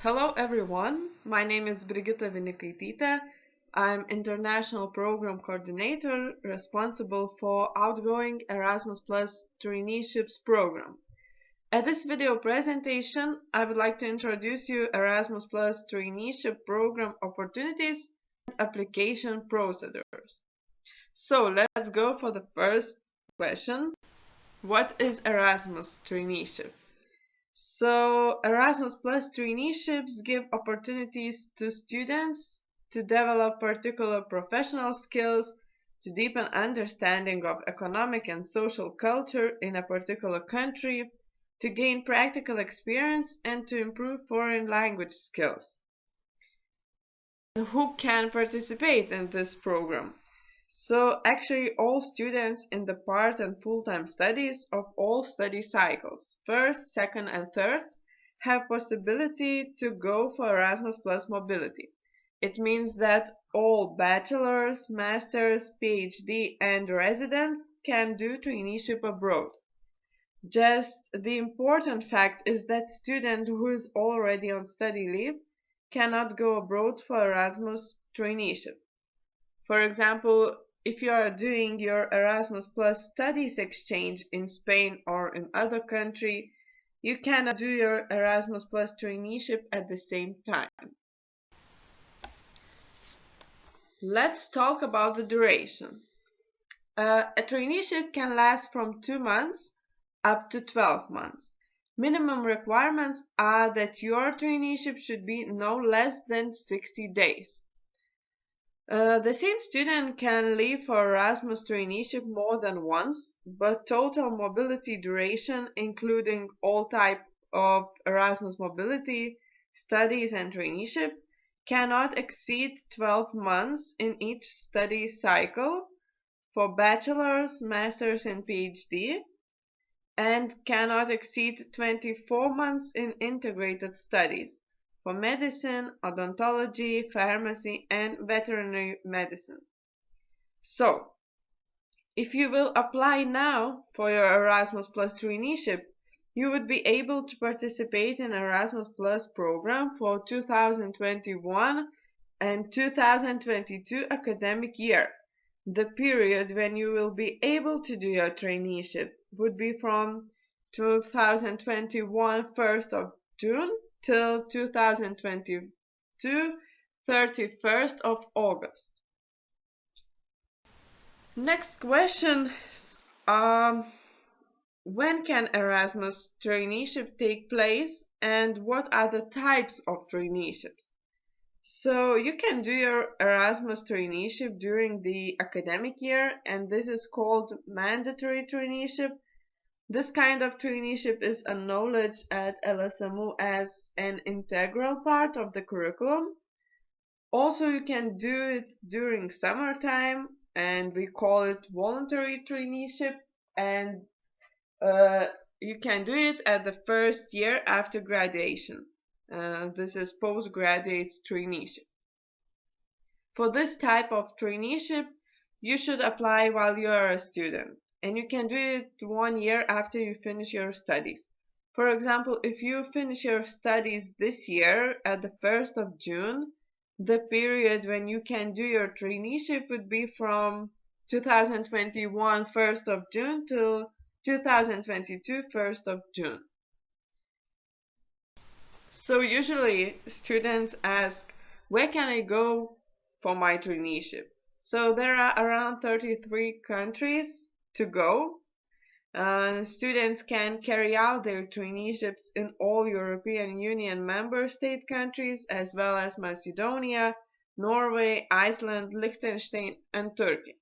Hello everyone, my name is BRIGITA VINIKAITYTė. I'm International Program Coordinator responsible for outgoing Erasmus Plus Traineeships program. At this video presentation, I would like to introduce you Erasmus Plus Traineeship program opportunities and application procedures. So let's go for the first question. What is Erasmus Traineeship? So Erasmus Plus traineeships give opportunities to students to develop particular professional skills, to deepen understanding of economic and social culture in a particular country, to gain practical experience, and to improve foreign language skills. Who can participate in this program? So actually all students in the part and full-time studies of all study cycles, first, second and third, have possibility to go for Erasmus Plus mobility. It means that all bachelor's, master's, PhD and residents can do traineeship abroad. Just the important fact is that student who is already on study leave cannot go abroad for Erasmus traineeship. For example, if you are doing your Erasmus Plus studies exchange in Spain or in other country, you cannot do your Erasmus Plus traineeship at the same time. Let's talk about the duration. A traineeship can last from 2 months up to 12 months. Minimum requirements are that your traineeship should be no less than 60 days. The same student can leave for Erasmus traineeship more than once, but total mobility duration, including all types of Erasmus mobility, studies and traineeship, cannot exceed 12 months in each study cycle for bachelor's, master's and PhD, and cannot exceed 24 months in integrated studies for medicine, odontology, pharmacy, and veterinary medicine. So, if you will apply now for your Erasmus Plus traineeship, you would be able to participate in Erasmus Plus program for 2021 and 2022 academic year. The period when you will be able to do your traineeship would be from 2021 1st of June till 2022 31st of August. Next question, when can Erasmus traineeship take place and what are the types of traineeships? So you can do your Erasmus traineeship during the academic year, and this is called mandatory traineeship. This kind of traineeship is acknowledged at LSMU as an integral part of the curriculum. Also, you can do it during summertime, and we call it voluntary traineeship, and you can do it at the first year after graduation. This is postgraduate traineeship. For this type of traineeship, you should apply while you are a student, and you can do it 1 year after you finish your studies. For example, if you finish your studies this year at the 1st of June, the period when you can do your traineeship would be from 2021 1st of June till 2022 1st of June. So usually students ask, where can I go for my traineeship? So there are around 33 countries to go. Students can carry out their traineeships in all European Union member state countries as well as Macedonia, Norway, Iceland, Liechtenstein and Turkey.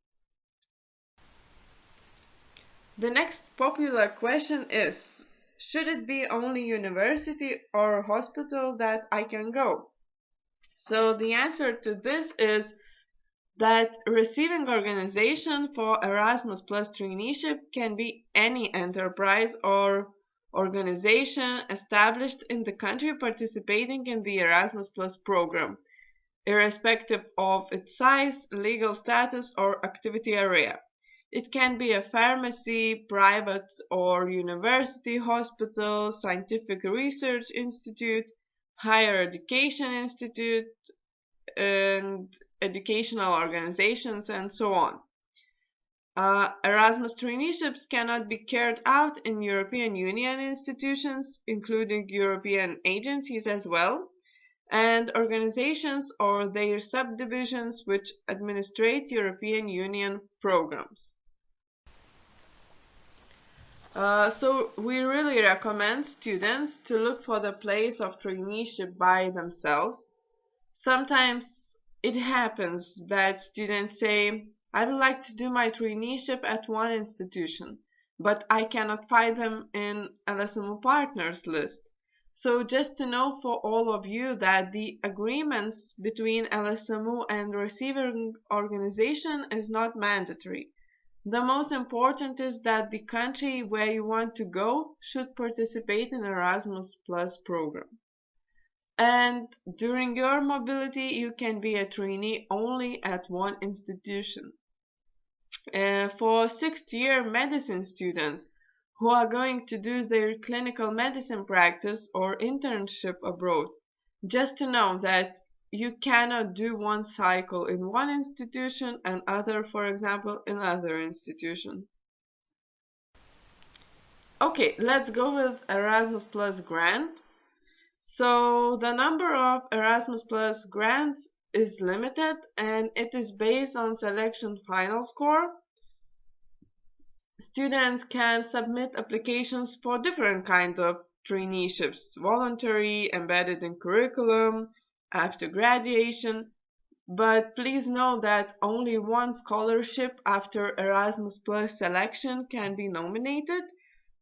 The next popular question is, should it be only university or hospital that I can go? So the answer to this is that receiving organization for Erasmus Plus traineeship can be any enterprise or organization established in the country participating in the Erasmus Plus program, irrespective of its size, legal status, or activity area. It can be a pharmacy, private or university, hospital, scientific research institute, higher education institute, and educational organizations, and so on. Erasmus traineeships cannot be carried out in European Union institutions, including European agencies as well, and organizations or their subdivisions which administrate European Union programs. So we really recommend students to look for the place of traineeship by themselves. Sometimes it happens that students say, I would like to do my traineeship at one institution, but I cannot find them in LSMU partners list. So just to know for all of you that the agreements between LSMU and receiving organization is not mandatory. The most important is that the country where you want to go should participate in Erasmus Plus program. And during your mobility, you can be a trainee only at one institution. For sixth-year medicine students who are going to do their clinical medicine practice or internship abroad, just to know that you cannot do one cycle in one institution and other, for example, in other institution. Okay, let's go with Erasmus Plus grant. So the number of Erasmus Plus grants is limited and it is based on selection final score. Students can submit applications for different kinds of traineeships, voluntary, embedded in curriculum, after graduation, but please know that only one scholarship after Erasmus Plus selection can be nominated.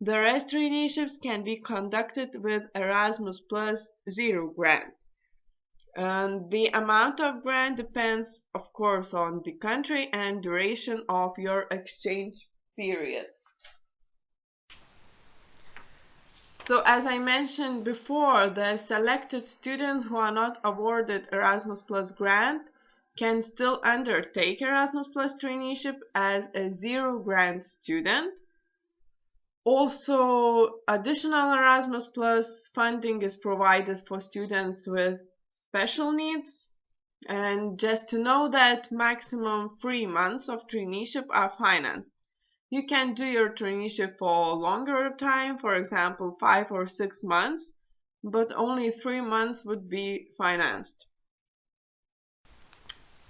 The rest traineeships can be conducted with Erasmus Plus 0 grant. And the amount of grant depends, of course, on the country and duration of your exchange period. So as I mentioned before, the selected students who are not awarded Erasmus Plus grant can still undertake Erasmus Plus traineeship as a 0 grant student. Also, additional Erasmus Plus funding is provided for students with special needs. And just to know that maximum 3 months of traineeship are financed. You can do your traineeship for a longer time, for example, 5 or 6 months, but only 3 months would be financed.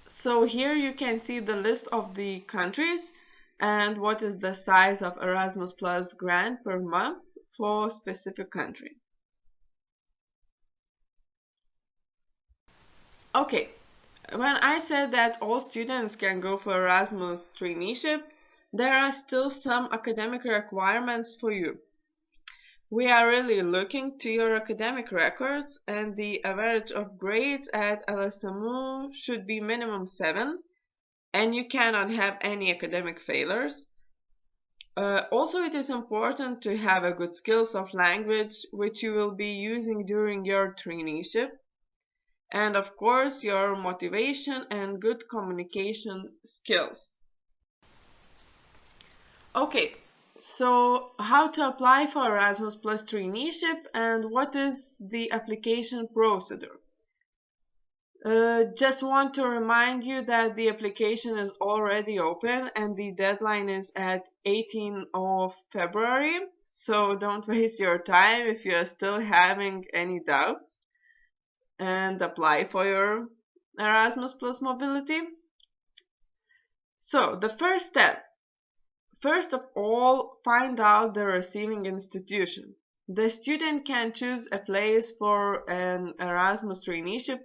So here you can see the list of the countries and what is the size of Erasmus Plus grant per month for a specific country. Okay, when I said that all students can go for Erasmus traineeship, there are still some academic requirements for you. We are really looking to your academic records, and the average of grades at LSMU should be minimum 7, and you cannot have any academic failures. Also, it is important to have a good skills of language, which you will be using during your traineeship. And of course, your motivation and good communication skills. Okay, so how to apply for Erasmus Plus traineeship and what is the application procedure? Just want to remind you that the application is already open and the deadline is at 18th of February. So don't waste your time if you are still having any doubts and apply for your Erasmus Plus mobility. So the first step, first of all, find out the receiving institution. The student can choose a place for an Erasmus traineeship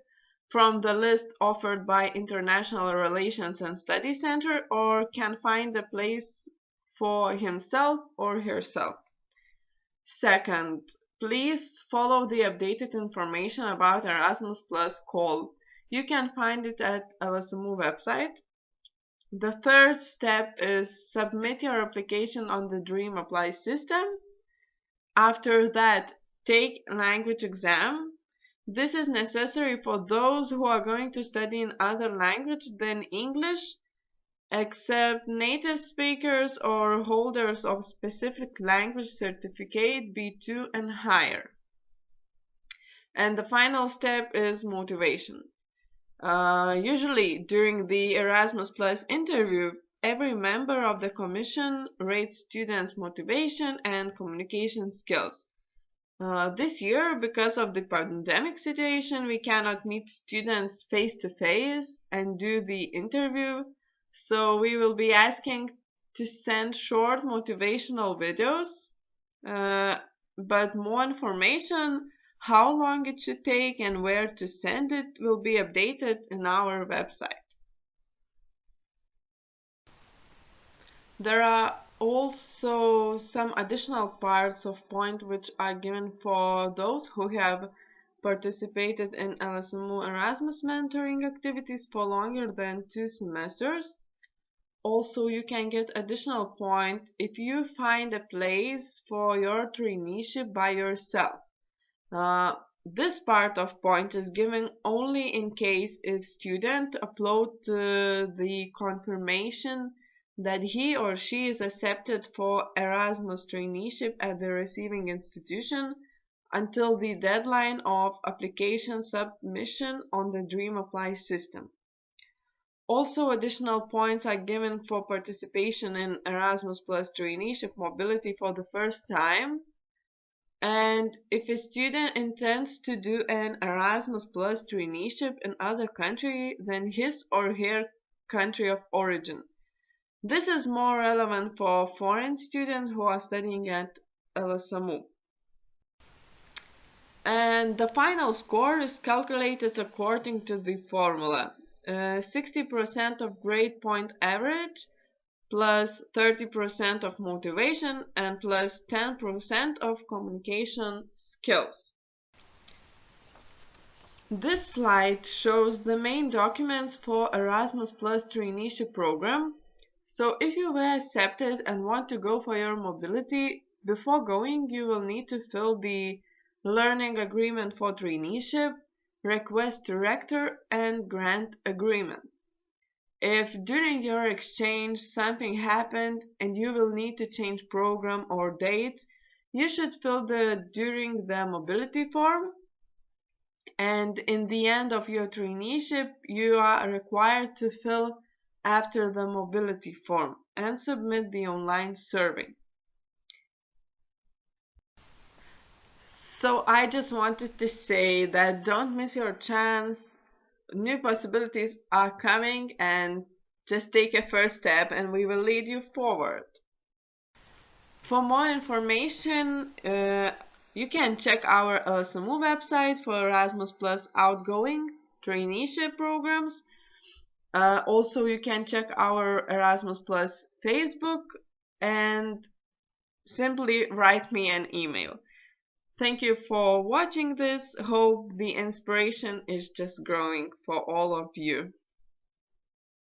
from the list offered by International Relations and Study Center or can find a place for himself or herself. Second, please follow the updated information about Erasmus Plus call. You can find it at LSMU website. The third step is submit your application on the Dream Apply system. After that, take language exam. This is necessary for those who are going to study in other language than English, except native speakers or holders of specific language certificate B2 and higher. And the final step is motivation. Usually during the Erasmus Plus interview, every member of the commission rates students' motivation and communication skills. This year, because of the pandemic situation, we cannot meet students face to face and do the interview. So we will be asking to send short motivational videos, uh, but more information, how long it should take and where to send it will be updated in our website. There are also some additional parts of point which are given for those who have participated in LSMU Erasmus mentoring activities for longer than 2 semesters. Also, you can get additional point if you find a place for your traineeship by yourself. This part of point is given only in case if student upload the confirmation that he or she is accepted for Erasmus traineeship at the receiving institution until the deadline of application submission on the Dream Apply system. Also, additional points are given for participation in Erasmus Plus traineeship mobility for the first time. And if a student intends to do an Erasmus Plus traineeship in other country than his or her country of origin. This is more relevant for foreign students who are studying at LSMU. And the final score is calculated according to the formula. 60% of grade point average plus 30% of motivation and plus 10% of communication skills. This slide shows the main documents for Erasmus Plus traineeship program. So if you were accepted and want to go for your mobility, before going you will need to fill the learning agreement for traineeship, request to rector, and grant agreement. If during your exchange something happened and you will need to change program or dates, you should fill the during the mobility form. And in the end of your traineeship, you are required to fill after the mobility form and submit the online survey. So I just wanted to say that don't miss your chance. New possibilities are coming, and just take a first step and we will lead you forward. For more information, you can check our LSMU website for Erasmus Plus outgoing traineeship programs. Also, you can check our Erasmus Plus Facebook and simply write me an email. Thank you for watching this. Hope the inspiration is just growing for all of you.